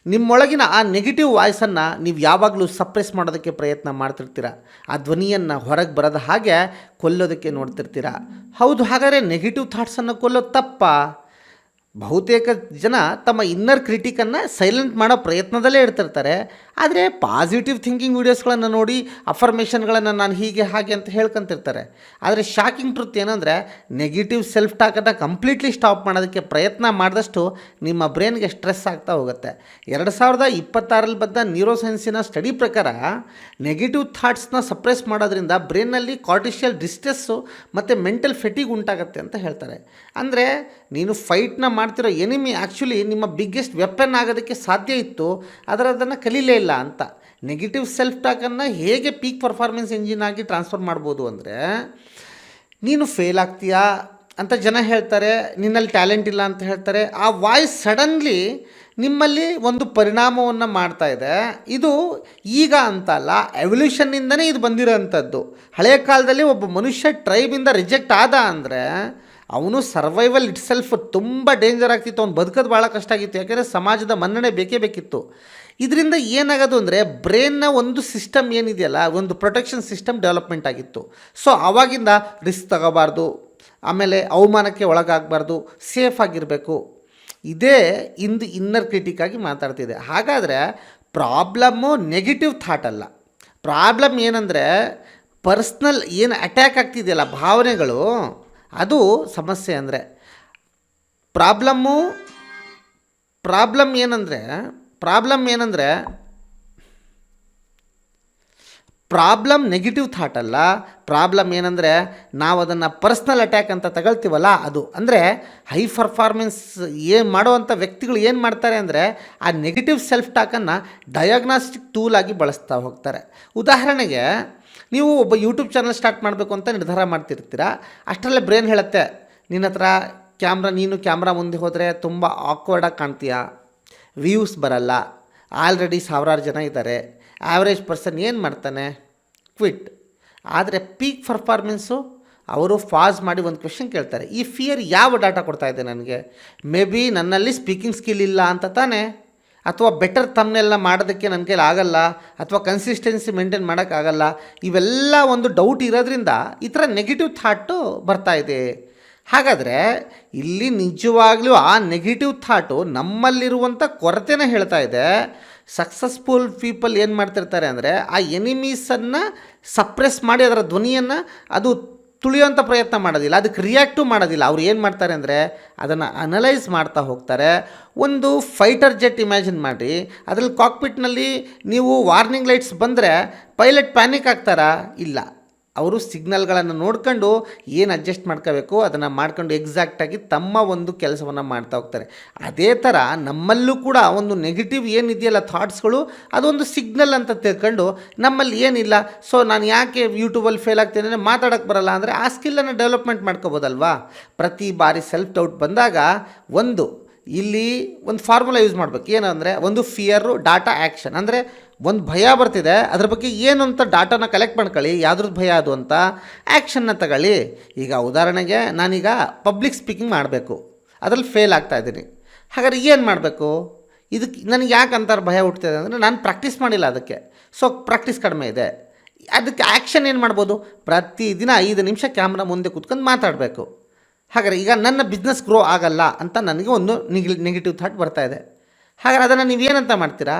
ನಿಮ್ಮೊಳಗಿನ ಆ ನೆಗೆಟಿವ್ ವಾಯ್ಸನ್ನು ನೀವು ಯಾವಾಗಲೂ ಸಪ್ರೆಸ್ ಮಾಡೋದಕ್ಕೆ ಪ್ರಯತ್ನ ಮಾಡ್ತಿರ್ತೀರ. ಆ ಧ್ವನಿಯನ್ನು ಹೊರಗೆ ಬರದ ಹಾಗೆ ಕೊಲ್ಲೋದಕ್ಕೆ ನೋಡ್ತಿರ್ತೀರ. ಹೌದು, ಹಾಗಾದರೆ ನೆಗೆಟಿವ್ ಥಾಟ್ಸನ್ನು ಕೊಲ್ಲೋದು ತಪ್ಪಾ? ಬಹುತೇಕ ಜನ ತಮ್ಮ ಇನ್ನರ್ ಕ್ರಿಟಿಕನ್ನು ಸೈಲೆಂಟ್ ಮಾಡೋ ಪ್ರಯತ್ನದಲ್ಲೇ ಇರ್ತಿರ್ತಾರೆ. ಆದರೆ ಪಾಸಿಟಿವ್ ಥಿಂಕಿಂಗ್ ವೀಡಿಯೋಸ್ಗಳನ್ನು ನೋಡಿ ಅಫರ್ಮೇಷನ್ಗಳನ್ನು ನಾನು ಹೀಗೆ ಹಾಗೆ ಅಂತ ಹೇಳ್ಕೊಂತಿರ್ತಾರೆ. ಆದರೆ ಶಾಕಿಂಗ್ ಟ್ರುತ್ ಏನಂದರೆ, ನೆಗೆಟಿವ್ ಸೆಲ್ಫ್ ಟಾಕನ್ನು ಕಂಪ್ಲೀಟ್ಲಿ ಸ್ಟಾಪ್ ಮಾಡೋದಕ್ಕೆ ಪ್ರಯತ್ನ ಮಾಡಿದಷ್ಟು ನಿಮ್ಮ ಬ್ರೈನ್ಗೆ ಸ್ಟ್ರೆಸ್ ಆಗ್ತಾ ಹೋಗುತ್ತೆ. 2026ರಲ್ಲಿ ಬಂದ ನ್ಯೂರೋ ಸೈನ್ಸಿನ ಸ್ಟಡಿ ಪ್ರಕಾರ ನೆಗೆಟಿವ್ ಥಾಟ್ಸ್ನ ಸಪ್ರೆಸ್ ಮಾಡೋದ್ರಿಂದ ಬ್ರೈನ್ನಲ್ಲಿ ಕಾರ್ಟಿಷಿಯಲ್ ಡಿಸ್ಟ್ರೆಸ್ಸು ಮತ್ತು ಮೆಂಟಲ್ ಫೆಟಿಗ್ ಉಂಟಾಗುತ್ತೆ ಅಂತ ಹೇಳ್ತಾರೆ. ಅಂದರೆ ನೀನು ಫೈಟ್ನ ಮಾಡ್ತಿರೋ ಎನಿಮಿ ಆ್ಯಕ್ಚುಲಿ ನಿಮ್ಮ ಬಿಗ್ಗೆಸ್ಟ್ ವೆಪನ್ ಆಗೋದಕ್ಕೆ ಸಾಧ್ಯ ಇತ್ತು, ಆದರೆ ಅದನ್ನು ಕಲೀಲೇ ಇಲ್ಲ ಅಂತ. ನೆಗೆಟಿವ್ ಸೆಲ್ಫ್ ಟಾಕನ್ನು ಹೇಗೆ ಪೀಕ್ ಪರ್ಫಾರ್ಮೆನ್ಸ್ ಎಂಜಿನ್ ಆಗಿ ಟ್ರಾನ್ಸ್ಫರ್ ಮಾಡ್ಬೋದು ಅಂದರೆ, ನೀನು ಫೇಲ್ ಆಗ್ತೀಯಾ ಅಂತ ಜನ ಹೇಳ್ತಾರೆ, ನಿನ್ನಲ್ಲಿ ಟ್ಯಾಲೆಂಟ್ ಇಲ್ಲ ಅಂತ ಹೇಳ್ತಾರೆ. ಆ ವಾಯ್ಸ್ ಸಡನ್ಲಿ ನಿಮ್ಮಲ್ಲಿ ಒಂದು ಪರಿಣಾಮವನ್ನು ಮಾಡ್ತಾ ಇದೆ. ಇದು ಈಗ ಅಂತಲ್ಲ, ಎವಲ್ಯೂಷನ್ನಿಂದನೇ ಇದು ಬಂದಿರೋವಂಥದ್ದು. ಹಳೆಯ ಕಾಲದಲ್ಲಿ ಒಬ್ಬ ಮನುಷ್ಯ ಟ್ರೈಬಿಂದ ರಿಜೆಕ್ಟ್ ಆದ ಅಂದರೆ ಅವನು ಸರ್ವೈವಲ್ ಇಟ್ ಸೆಲ್ಫ್ ತುಂಬ ಡೇಂಜರ್ ಆಗ್ತಿತ್ತು, ಅವ್ನು ಬದುಕೋದು ಭಾಳ ಕಷ್ಟ ಆಗಿತ್ತು. ಯಾಕೆಂದರೆ ಸಮಾಜದ ಮನ್ನಣೆ ಬೇಕೇ ಬೇಕಿತ್ತು. ಇದರಿಂದ ಏನಾಗೋದು ಅಂದರೆ, ಬ್ರೈನ್ನ ಒಂದು ಸಿಸ್ಟಮ್ ಏನಿದೆಯಲ್ಲ, ಒಂದು ಪ್ರೊಟೆಕ್ಷನ್ ಸಿಸ್ಟಮ್ ಡೆವಲಪ್ಮೆಂಟ್ ಆಗಿತ್ತು. ಸೊ ಆವಾಗಿಂದ ರಿಸ್ಕ್ ತಗೋಬಾರ್ದು, ಆಮೇಲೆ ಅವಮಾನಕ್ಕೆ ಒಳಗಾಗಬಾರ್ದು, ಸೇಫ್ ಆಗಿರಬೇಕು. ಇದೇ ಇಂದು ಇನ್ನರ್ ಕ್ರಿಟಿಕ್ಕಾಗಿ ಮಾತಾಡ್ತಿದೆ. ಹಾಗಾದರೆ ಪ್ರಾಬ್ಲಮ್ಮು ನೆಗೆಟಿವ್ ಥಾಟ್ ಅಲ್ಲ. ಪ್ರಾಬ್ಲಮ್ ಏನಂದರೆ, ಪರ್ಸ್ನಲ್ ಏನು ಅಟ್ಯಾಕ್ ಆಗ್ತಿದೆಯಲ್ಲ ಭಾವನೆಗಳು, ಅದು ಸಮಸ್ಯೆ. ಅಂದರೆ ಪ್ರಾಬ್ಲಮ್ ಏನಂದರೆ ಪ್ರಾಬ್ಲಮ್ ನೆಗೆಟಿವ್ ಥಾಟ್ ಅಲ್ಲ. ಪ್ರಾಬ್ಲಮ್ ಏನಂದರೆ, ನಾವು ಅದನ್ನು ಪರ್ಸ್ನಲ್ ಅಟ್ಯಾಕ್ ಅಂತ ತಗೊಳ್ತೀವಲ್ಲ ಅದು. ಅಂದರೆ ಹೈ ಪರ್ಫಾರ್ಮೆನ್ಸ್ ಮಾಡುವಂಥ ವ್ಯಕ್ತಿಗಳು ಏನು ಮಾಡ್ತಾರೆ ಅಂದರೆ, ಆ ನೆಗೆಟಿವ್ ಸೆಲ್ಫ್ ಟಾಕನ್ನು ಡಯಾಗ್ನಾಸ್ಟಿಕ್ ಟೂಲ್ ಆಗಿ ಬಳಸ್ತಾ ಹೋಗ್ತಾರೆ. ಉದಾಹರಣೆಗೆ, ನೀವು ಒಬ್ಬ ಯೂಟ್ಯೂಬ್ ಚಾನಲ್ ಸ್ಟಾರ್ಟ್ ಮಾಡಬೇಕು ಅಂತ ನಿರ್ಧಾರ ಮಾಡ್ತಿರ್ತೀರ. ಅಷ್ಟರಲ್ಲೇ ಬ್ರೈನ್ ಹೇಳುತ್ತೆ, ನಿನ್ನ ಹತ್ರ ನೀನು ಕ್ಯಾಮ್ರಾ ಮುಂದೆ ಹೋದರೆ ತುಂಬ ಆಕ್ವರ್ಡಾಗಿ ಕಾಣ್ತೀಯ, ವ್ಯೂಸ್ ಬರಲ್ಲ, ಆಲ್ರೆಡಿ ಸಾವಿರಾರು ಜನ ಇದ್ದಾರೆ, ಆ್ಯಾವ್ರೇಜ್ ಪರ್ಸನ್ ಏನು ಮಾಡ್ತಾನೆ, ಕ್ವಿಟ್. ಆದರೆ ಪೀಕ್ ಪರ್ಫಾರ್ಮೆನ್ಸು ಅವರು ಫಾಸ್ ಮಾಡಿ ಒಂದು ಕ್ವೆಶ್ಚನ್ ಕೇಳ್ತಾರೆ, ಈ ಫಿಯರ್ ಯಾವ ಡಾಟಾ ಕೊಡ್ತಾ ಇದೆ ನನಗೆ? ಮೇ ಬಿ ನನ್ನಲ್ಲಿ ಸ್ಪೀಕಿಂಗ್ ಸ್ಕಿಲ್ ಇಲ್ಲ ಅಂತ ತಾನೇ, ಅಥವಾ ಬೆಟರ್ ತಮ್ನೆಲ್ಲ ಮಾಡೋದಕ್ಕೆ ನನ್ನ ಕೈಲಿ ಆಗಲ್ಲ, ಅಥವಾ ಕನ್ಸಿಸ್ಟೆನ್ಸಿ ಮೇಂಟೈನ್ ಮಾಡೋಕ್ಕಾಗಲ್ಲ. ಇವೆಲ್ಲ ಒಂದು ಡೌಟ್ ಇರೋದ್ರಿಂದ ಈ ಥರ ನೆಗೆಟಿವ್ ಥಾಟು ಬರ್ತಾ ಇದೆ. ಹಾಗಾದರೆ ಇಲ್ಲಿ ನಿಜವಾಗ್ಲೂ ಆ ನೆಗೆಟಿವ್ ಥಾಟು ನಮ್ಮಲ್ಲಿರುವಂಥ ಕೊರತೆನ ಹೇಳ್ತಾ ಇದೆ. ಸಕ್ಸಸ್ಫುಲ್ ಪೀಪಲ್ ಏನು ಮಾಡ್ತಿರ್ತಾರೆ ಅಂದರೆ, ಆ ಎನಿಮೀಸನ್ನು ಸಪ್ರೆಸ್ ಮಾಡಿ ಅದರ ಧ್ವನಿಯನ್ನು ಅದು ತುಳಿಯೋಂಥ ಪ್ರಯತ್ನ ಮಾಡೋದಿಲ್ಲ, ಅದಕ್ಕೆ ರಿಯಾಕ್ಟು ಮಾಡೋದಿಲ್ಲ. ಅವ್ರು ಏನು ಮಾಡ್ತಾರೆ ಅಂದರೆ, ಅದನ್ನು ಅನಲೈಸ್ ಮಾಡ್ತಾ ಹೋಗ್ತಾರೆ. ಒಂದು ಫೈಟರ್ ಜೆಟ್ ಇಮ್ಯಾಜಿನ್ ಮಾಡಿ, ಅದರಲ್ಲಿ ಕಾಕ್ಪಿಟ್ನಲ್ಲಿ ನೀವು ವಾರ್ನಿಂಗ್ ಲೈಟ್ಸ್ ಬಂದರೆ ಪೈಲಟ್ ಪ್ಯಾನಿಕ್ ಆಗ್ತಾರಾ? ಇಲ್ಲ. ಅವರು ಸಿಗ್ನಲ್ಗಳನ್ನು ನೋಡ್ಕೊಂಡು ಏನು ಅಡ್ಜಸ್ಟ್ ಮಾಡ್ಕೋಬೇಕು ಅದನ್ನು ಮಾಡ್ಕೊಂಡು ಎಕ್ಸಾಕ್ಟಾಗಿ ತಮ್ಮ ಒಂದು ಕೆಲಸವನ್ನು ಮಾಡ್ತಾ ಹೋಗ್ತಾರೆ. ಅದೇ ಥರ ನಮ್ಮಲ್ಲೂ ಕೂಡ ಒಂದು ನೆಗೆಟಿವ್ ಏನಿದೆಯಲ್ಲ ಥಾಟ್ಸ್ಗಳು, ಅದೊಂದು ಸಿಗ್ನಲ್ ಅಂತ ತಿಳ್ಕೊಂಡು ನಮ್ಮಲ್ಲಿ ಏನಿಲ್ಲ, ಸೊ ನಾನು ಯಾಕೆ ಯೂಟ್ಯೂಬಲ್ಲಿ ಫೇಲ್ ಆಗ್ತೀನಿ ಅಂದರೆ ಮಾತಾಡೋಕ್ಕೆ ಬರಲ್ಲ ಅಂದರೆ ಆ ಸ್ಕಿಲ್ಲನ್ನು ಡೆವಲಪ್ಮೆಂಟ್ ಮಾಡ್ಕೋಬೋದಲ್ವಾ. ಪ್ರತಿ ಬಾರಿ ಸೆಲ್ಫ್ ಡೌಟ್ ಬಂದಾಗ ಇಲ್ಲಿ ಒಂದು ಫಾರ್ಮುಲಾ ಯೂಸ್ ಮಾಡಬೇಕು. ಏನಂದರೆ, ಒಂದು ಫಿಯರು ಡಾಟಾ ಆ್ಯಕ್ಷನ್. ಅಂದರೆ ಒಂದು ಭಯ ಬರ್ತಿದೆ, ಅದ್ರ ಬಗ್ಗೆ ಏನು ಅಂತ ಡಾಟಾನ ಕಲೆಕ್ಟ್ ಮಾಡ್ಕೊಳ್ಳಿ, ಯಾವುದ್ರದ್ದು ಭಯ ಅದು ಅಂತ ಆ್ಯಕ್ಷನ್ನ ತಗೊಳ್ಳಿ. ಈಗ ಉದಾಹರಣೆಗೆ, ನಾನೀಗ ಪಬ್ಲಿಕ್ ಸ್ಪೀಕಿಂಗ್ ಮಾಡಬೇಕು, ಅದರಲ್ಲಿ ಫೇಲ್ ಆಗ್ತಾಯಿದ್ದೀನಿ. ಹಾಗಾದ್ರೆ ಏನು ಮಾಡಬೇಕು? ಇದಕ್ಕೆ ನನಗೆ ಯಾಕೆ ಅಂತಾರೆ ಭಯ ಹುಡ್ತಿದೆ ಅಂದರೆ, ನಾನು ಪ್ರಾಕ್ಟೀಸ್ ಮಾಡಿಲ್ಲ ಅದಕ್ಕೆ, ಸೊ ಪ್ರಾಕ್ಟೀಸ್ ಕಡಿಮೆ ಇದೆ. ಅದಕ್ಕೆ ಆ್ಯಕ್ಷನ್ ಏನು ಮಾಡ್ಬೋದು? ಪ್ರತಿದಿನ 5 ನಿಮಿಷ ಕ್ಯಾಮ್ರಾ ಮುಂದೆ ಕೂತ್ಕೊಂಡು ಮಾತಾಡಬೇಕು. ಹಾಗಾದರೆ ಈಗ ನನ್ನ ಬಿಸ್ನೆಸ್ ಗ್ರೋ ಆಗಲ್ಲ ಅಂತ ನನಗೆ ಒಂದು ನೆಗೆಟಿವ್ ಥಾಟ್ ಬರ್ತಾಯಿದೆ. ಹಾಗಾದ್ರೆ ಅದನ್ನು ನೀವೇನಂತ ಮಾಡ್ತೀರಾ?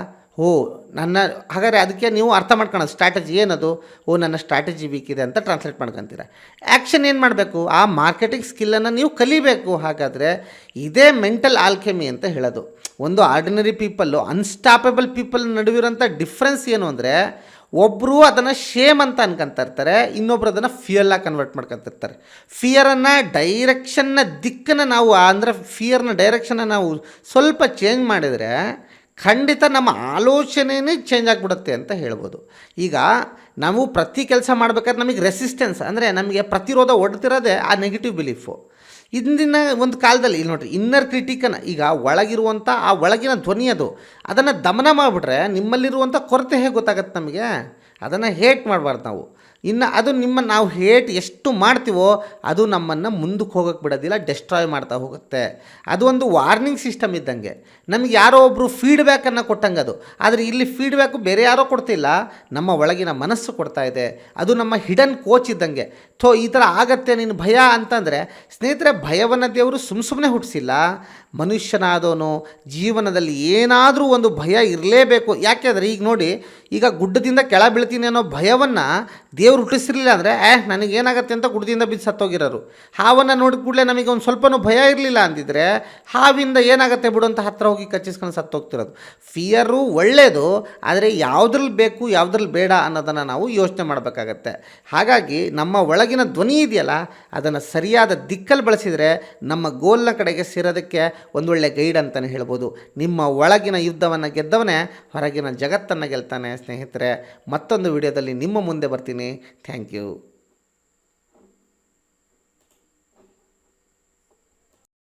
ಹಾಗಾದರೆ ಅದಕ್ಕೆ ನೀವು ಅರ್ಥ ಮಾಡ್ಕೊಳ್ಳೋದು ಸ್ಟ್ರಾಟಜಿ ಏನದು? ನನ್ನ ಸ್ಟ್ರಾಟಜಿ ವೀಕ್ ಇದೆ ಅಂತ ಟ್ರಾನ್ಸ್ಲೇಟ್ ಮಾಡ್ಕೊತೀರ. ಆ್ಯಕ್ಷನ್ ಏನು ಮಾಡಬೇಕು? ಆ ಮಾರ್ಕೆಟಿಂಗ್ ಸ್ಕಿಲ್ಲನ್ನು ನೀವು ಕಲಿಬೇಕು. ಹಾಗಾದರೆ ಇದೇ ಮೆಂಟಲ್ ಆಲ್ಕೆಮಿ ಅಂತ ಹೇಳೋದು. ಒಂದು ಆರ್ಡಿನರಿ ಪೀಪಲ್ಲು, ಅನ್ಸ್ಟಾಪಬಲ್ ಪೀಪಲ್ ನಡುವಿರೋಂಥ ಡಿಫ್ರೆನ್ಸ್ ಏನು ಅಂದರೆ, ಒಬ್ಬರು ಅದನ್ನು ಶೇಮ್ ಅಂತ ಅನ್ಕೊಂತಿರ್ತಾರೆ, ಇನ್ನೊಬ್ರು ಅದನ್ನು ಫಿಯರ್ಲಾಗಿ ಕನ್ವರ್ಟ್ ಮಾಡ್ಕೊತಿರ್ತಾರೆ. ಫಿಯರನ್ನು ದಿಕ್ಕನ್ನು ನಾವು ಅಂದರೆ ಫಿಯರ್ನ ಡೈರೆಕ್ಷನ್ನ ನಾವು ಸ್ವಲ್ಪ ಚೇಂಜ್ ಮಾಡಿದರೆ ಖಂಡಿತ ನಮ್ಮ ಆಲೋಚನೆಯೇ ಚೇಂಜ್ ಆಗಿಬಿಡುತ್ತೆ ಅಂತ ಹೇಳ್ಬೋದು. ಈಗ ನಾವು ಪ್ರತಿ ಕೆಲಸ ಮಾಡಬೇಕಾದ್ರೆ ನಮಗೆ ರೆಸಿಸ್ಟೆನ್ಸ್ ಅಂದರೆ ನಮಗೆ ಪ್ರತಿರೋಧ ಒಡ್ತಿರೋದೇ ಆ ನೆಗೆಟಿವ್ ಬಿಲೀಫು. ಇಂದಿನ ಒಂದು ಕಾಲದಲ್ಲಿ ಇಲ್ಲಿ ನೋಡಿರಿ, ಇನ್ನರ್ ಕ್ರಿಟಿಕನ್ನು, ಈಗ ಒಳಗಿರುವಂಥ ಆ ಒಳಗಿನ ಧ್ವನಿ ಅದನ್ನು ದಮನ ಮಾಡಿಬಿಟ್ರೆ ನಿಮ್ಮಲ್ಲಿರುವಂಥ ಕೊರತೆ ಹೇಗೆ ಗೊತ್ತಾಗತ್ತೆ ನಮಗೆ? ಅದನ್ನು ಹೇಟ್ ಮಾಡಬಾರ್ದು ನಾವು. ಇನ್ನು ಅದು ನಾವು ಹೇಟ್ ಎಷ್ಟು ಮಾಡ್ತೀವೋ ಅದು ನಮ್ಮನ್ನು ಮುಂದಕ್ಕೆ ಹೋಗೋಕ್ಕೆ ಬಿಡೋದಿಲ್ಲ, ಡೆಸ್ಟ್ರಾಯ್ ಮಾಡ್ತಾ ಹೋಗುತ್ತೆ. ಅದು ಒಂದು ವಾರ್ನಿಂಗ್ ಸಿಸ್ಟಮ್ ಇದ್ದಂಗೆ, ನಮಗೆ ಯಾರೋ ಒಬ್ಬರು ಫೀಡ್ಬ್ಯಾಕನ್ನು ಕೊಟ್ಟಂಗೆ ಅದು. ಆದರೆ ಇಲ್ಲಿ ಫೀಡ್ಬ್ಯಾಕು ಬೇರೆ ಯಾರೋ ಕೊಡ್ತಿಲ್ಲ, ನಮ್ಮ ಒಳಗಿನ ಮನಸ್ಸು ಕೊಡ್ತಾ ಇದೆ. ಅದು ನಮ್ಮ ಹಿಡನ್ ಕೋಚ್ ಇದ್ದಂಗೆ. ಈ ಥರ ಆಗತ್ತೆ ನೀನು ಭಯ ಅಂತಂದರೆ, ಸ್ನೇಹಿತರೆ, ಭಯವನ್ನು ದೇವರು ಸುಮ್ಮನೆ ಹುಟ್ಟಿಸಿಲ್ಲ. ಮನುಷ್ಯನಾದವನು ಜೀವನದಲ್ಲಿ ಏನಾದರೂ ಒಂದು ಭಯ ಇರಲೇಬೇಕು. ಯಾಕೆಂದರೆ ಈಗ ನೋಡಿ, ಈಗ ಗುಡ್ಡದಿಂದ ಕೆಳ ಬೀಳ್ತೀನಿ ಅನ್ನೋ ಭಯವನ್ನು ದೇವ್ರು ಹುಟ್ಟಿಸಿರಲಿಲ್ಲ ಅಂದರೆ ನನಗೇನಾಗತ್ತೆ ಅಂತ ಗುಡ್ಡದಿಂದ ಬಿದ್ದು ಸತ್ತೋಗಿರೋರು. ಹಾವನ್ನು ನೋಡಿದ ಕೂಡಲೇ ನಮಗೆ ಒಂದು ಸ್ವಲ್ಪನೂ ಭಯ ಇರಲಿಲ್ಲ ಅಂದಿದ್ರೆ ಹಾವಿಂದ ಏನಾಗುತ್ತೆ ಬಿಡು ಅಂತ ಹತ್ತಿರ ಹೋಗಿ ಕಚ್ಚಿಸ್ಕೊಂಡು ಸತ್ತೋಗ್ತಿರೋದು. ಫಿಯರು ಒಳ್ಳೆಯದು, ಆದರೆ ಯಾವುದ್ರಲ್ಲಿ ಬೇಕು ಯಾವುದ್ರಲ್ಲಿ ಬೇಡ ಅನ್ನೋದನ್ನು ನಾವು ಯೋಚನೆ ಮಾಡಬೇಕಾಗತ್ತೆ. ಹಾಗಾಗಿ ನಮ್ಮ ಒಳಗಿನ ಧ್ವನಿ ಇದೆಯಲ್ಲ, ಅದನ್ನು ಸರಿಯಾದ ದಿಕ್ಕಲ್ಲಿ ಬಳಸಿದರೆ ನಮ್ಮ ಗೋಲ್ನ ಕಡೆಗೆ ಸೇರೋದಕ್ಕೆ ಒಂದೊಳ್ಳೆ ಗೈಡ್ ಅಂತಲೇ ಹೇಳ್ಬೋದು. ನಿಮ್ಮ ಒಳಗಿನ ಯುದ್ಧವನ್ನು ಗೆದ್ದವನೇ ಹೊರಗಿನ ಜಗತ್ತನ್ನು ಗೆಲ್ತಾನೆ. ಸ್ನೇಹಿತರೆ, ಮತ್ತೊಂದು ವಿಡಿಯೋದಲ್ಲಿ ನಿಮ್ಮ ಮುಂದೆ ಬರ್ತೀನಿ. Thank you.